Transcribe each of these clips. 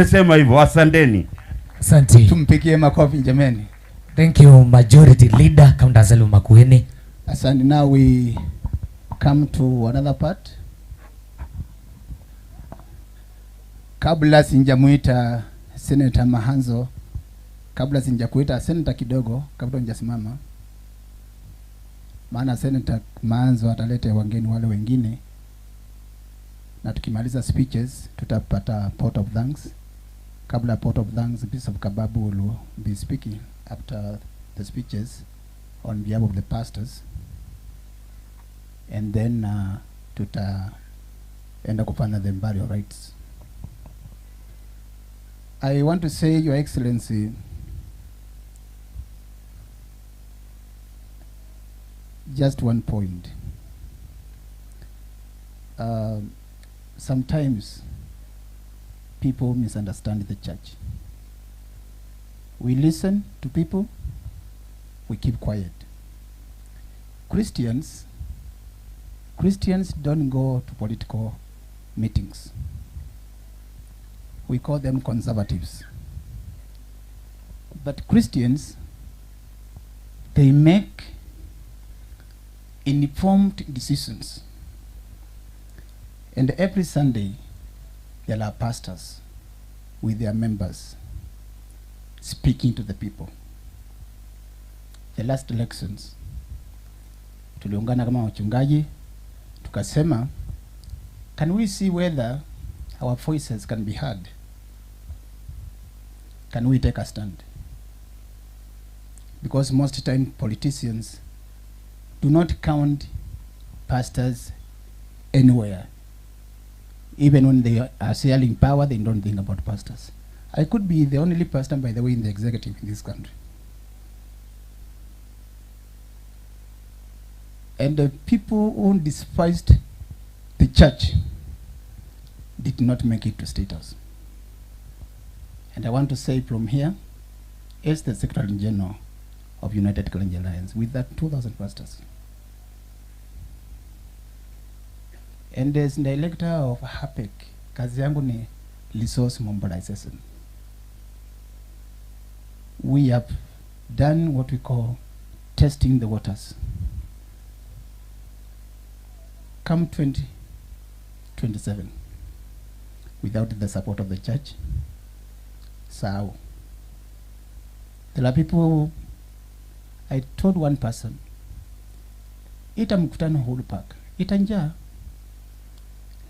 Sema hivyo, asanteni. Asante. Tumpigie makofi jameni. Thank you Majority Leader Kaunti Makwiny. Asante. Now we come to another part. Kabla sinjamuita Senator Mahanzo, kabla sinjakuita Senator kidogo, kabla njasimama, maana Senator Mahanzo atalete wageni wale wengine, na tukimaliza speeches tutapata port of thanks. Kabla port of thanks, Bishop Kababu will be speaking after the speeches on behalf of the pastors, and then tutaenda kufanya the burial rites. I want to say, Your Excellency, just one point. Sometimes people misunderstand the church. We listen to people, we keep quiet. Christians don't go to political meetings. We call them conservatives. But Christians, they make informed decisions. And every Sunday, there are pastors with their members speaking to the people. The last elections, tuliungana kama wachungaji, tukasema, can we see whether our voices can be heard? Can we take a stand? Because most time politicians do not count pastors anywhere. Even when they are sharing power, they don't think about pastors. I could be the only pastor, by the way, in the executive in this country. And the people who despised the church did not make it to State House. And I want to say from here, as the Secretary General of United Kenyans Alliance, with that 2,000 pastors, and as the elector of HAPEC, kazi yangu ni resource mobilization. We have done what we call testing the waters. Come 2027, without the support of the church, so there are people. I told one person, ita mkutano Uhuru Park, itanjaa,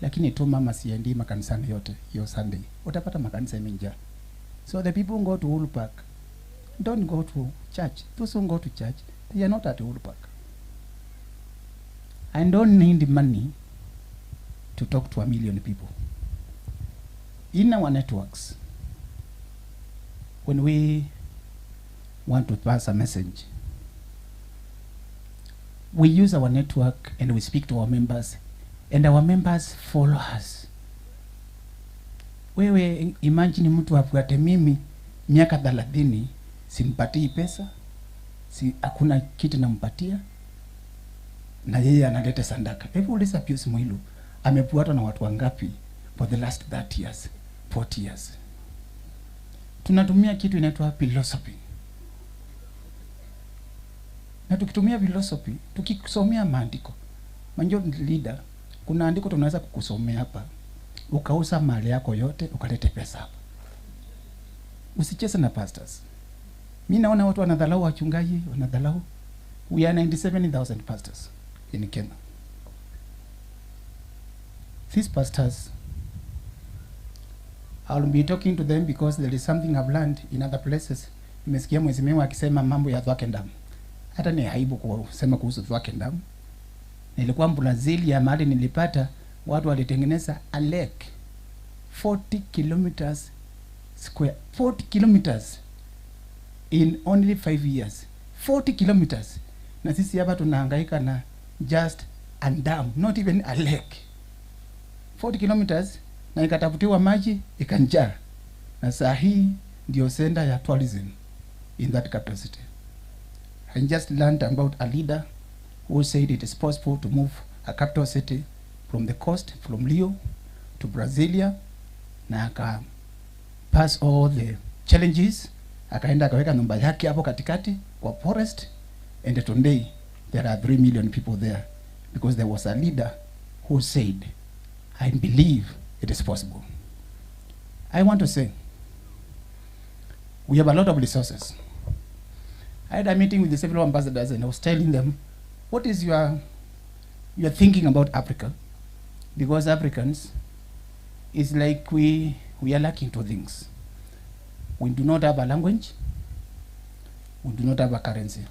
lakini tu mama siendi makanisani yote hiyo Sunday, utapata makanisa yamejaa. So the people who go to Uhuru Park don't go to church. Those who go to church, they are not at Uhuru Park. I don't need money to talk to 1 million people. In our networks, when we want to pass a message, we use our network and we speak to our members, and our members follow us. Wewe imagine mtu afuate mimi miaka 30, simpatii pesa, hakuna kitu nampatia, na yeye analeta sandaka. Hebu uliza Pius Muilu amefuatwa na watu wangapi for the last 30 years, 40 years. Tunatumia kitu inaitwa philosophy. Na tukitumia philosophy, tukisomea maandiko, Majority Leader, kuna andiko tunaweza kukusomea hapa, ukauza mali yako yote, ukalete pesa hapa. Usicheze na pastors. Mimi naona watu wanadhalau wachungaji, wanadhalau. We are 97,000 pastors in Kenya. These pastors, I'll be talking to them because there is something I've learned in other places. Nimesikia mheshimiwa akisema mambo ya Thwakendam. Hata ni aibu kusema kuhusu Thwakendam. Nilikuwa Brazil ya mahali nilipata watu walitengeneza a lake 40 kilometers square, 40 kilometers in only 5 years. 40 kilometers. Na sisi hapa tunahangaika na just a dam, not even a lake. 40 kilometers na ikatafutiwa maji ikanjaa. Na saa hii ndio center ya tourism in that capital city. I just learned about a leader who said it is possible to move a capital city from the coast, from Rio to Brasilia, na pass all the challenges, akaenda akaweka nyumba yake hapo katikati kwa forest, and today there are 3 million people there because there was a leader who said, I believe it is possible. I want to say, we have a lot of resources. I had a meeting with the several ambassadors and I was telling them, what is your thinking about Africa? Because Africans, it's like we are lacking two things. We do not have a language, we do not have a currency.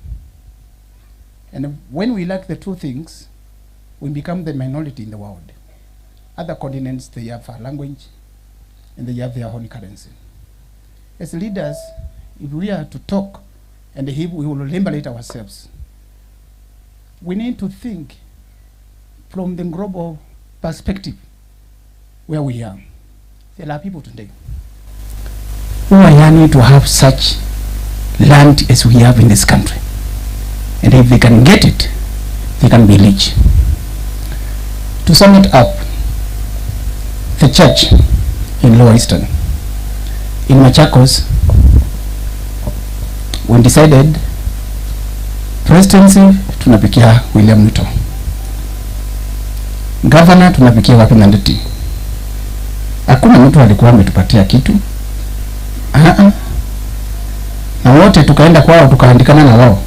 And when we lack the two things, we become the minority in the world. Other continents, they have a language and they have their own currency. As leaders, if we are to talk and if we will liberate ourselves, we need to think from the global perspective where we are. There are people today who are yearning to have such land as we have in this country. And if they can get it, they can be rich. To sum it up, the church in Lower Eastern, in Machakos, we decided presidency tunapikia William Ruto, governor tunapikia Wapinandeti. Hakuna mtu alikuwa ametupatia kitu. Na wote tukaenda kwao tukaandikana na wao.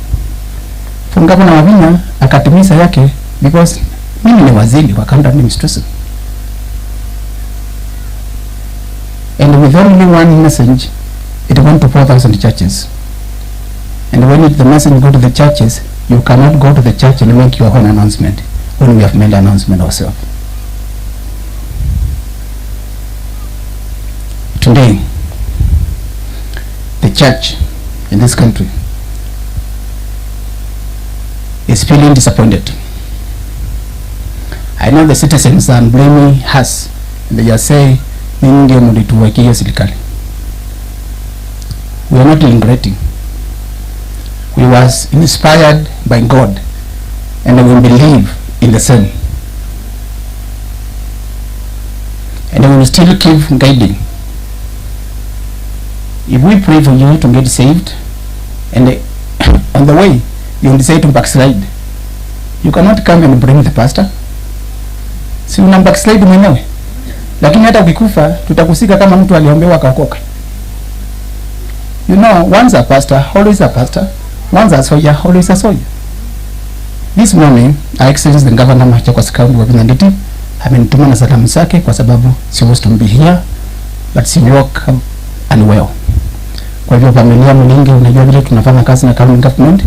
Fungapo na Wavinya akatimisa yake because mimi ni waziri wa county administration. And with only one message, it went to 4,000 churches. And when the message go to the churches, you cannot go to the church and make your own announcement when we have made an announcement ourselves. Today, the church in this country is feeling disappointed. I know the citizens are blaming us. They are saying, we are not regretting. We was inspired by God and we believe in the Son. And we will still keep guiding. If we pray for you to get saved and on the way you decide to backslide, you cannot come and bring the pastor. Si una backslide mwenyewe. Lakini hata ukikufa tutakusika kama mtu aliombewa akaokoka. You know, once a pastor, always a pastor. Once a soldier, always a soldier. This morning, I experienced the governor Machakos County wa Pinandeti. Amenituma na salamu zake kwa sababu she was to be here, but she work unwell. Kwa hivyo familia mlingi, unajua vile tunafanya kazi na county government,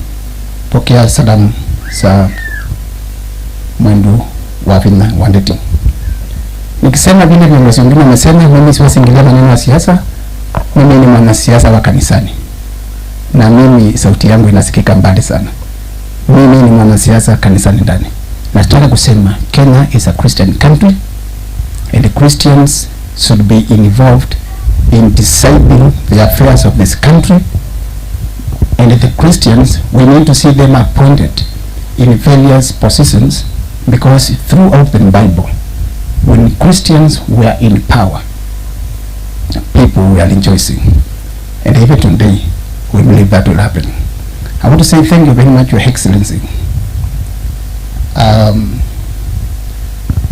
pokea salamu za mwendo wa Pinandeti. Nikisema vile viongozi wengine wamesema, mimi siwezi ingilia maneno ya siasa. Mimi ni mwanasiasa wa kanisani. Na mimi sauti yangu inasikika mbali sana. Mimi ni mwanasiasa kanisani ndani. Nataka kusema Kenya is a Christian country and the Christians should be involved in deciding the affairs of this country, and the Christians, we need to see them appointed in various positions, because throughout the Bible, when Christians were in power, people were rejoicing, and even today we believe that will happen. I want to say thank you very much, Your Excellency.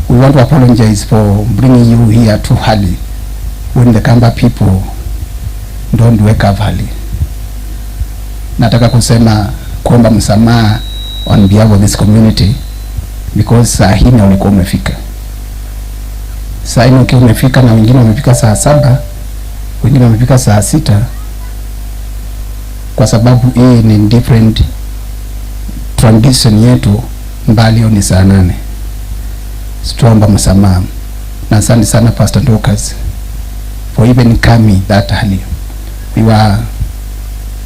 We want to apologize for bringing you here too early when the Kamba people don't wake up early. Nataka kusema kuomba msamaha on behalf of this community, because saa hii na ulikuwa umefika. Saa hii ukiwa umefika na wengine wamefika saa 7, wengine wamefika saa 6, kwa sababu hii ni different tradition yetu, mbali ni saa 8. Tuomba msamaha. Na asante sana Pastor Dorcas for even coming that early. We were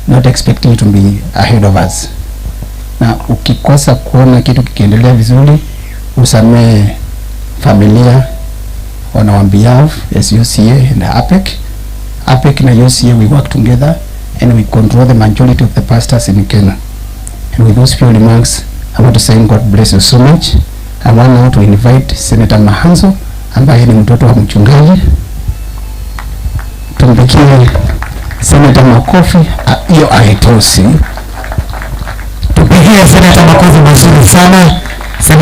not expecting to be ahead of us. Na ukikosa kuona kitu kikiendelea vizuri, usamee familia on our behalf as UCA and APEC. APEC na UCA, we work together and we control the majority of the pastors in Kenya. And with those few remarks, I want to say God bless you so much. I want now to invite Senator Mahanzo, ambaye ni mtoto wa mchungaji, Tumpikie Seneta makofi. Hiyo haitoshi. Tupigie Seneta makofi mazuri sana.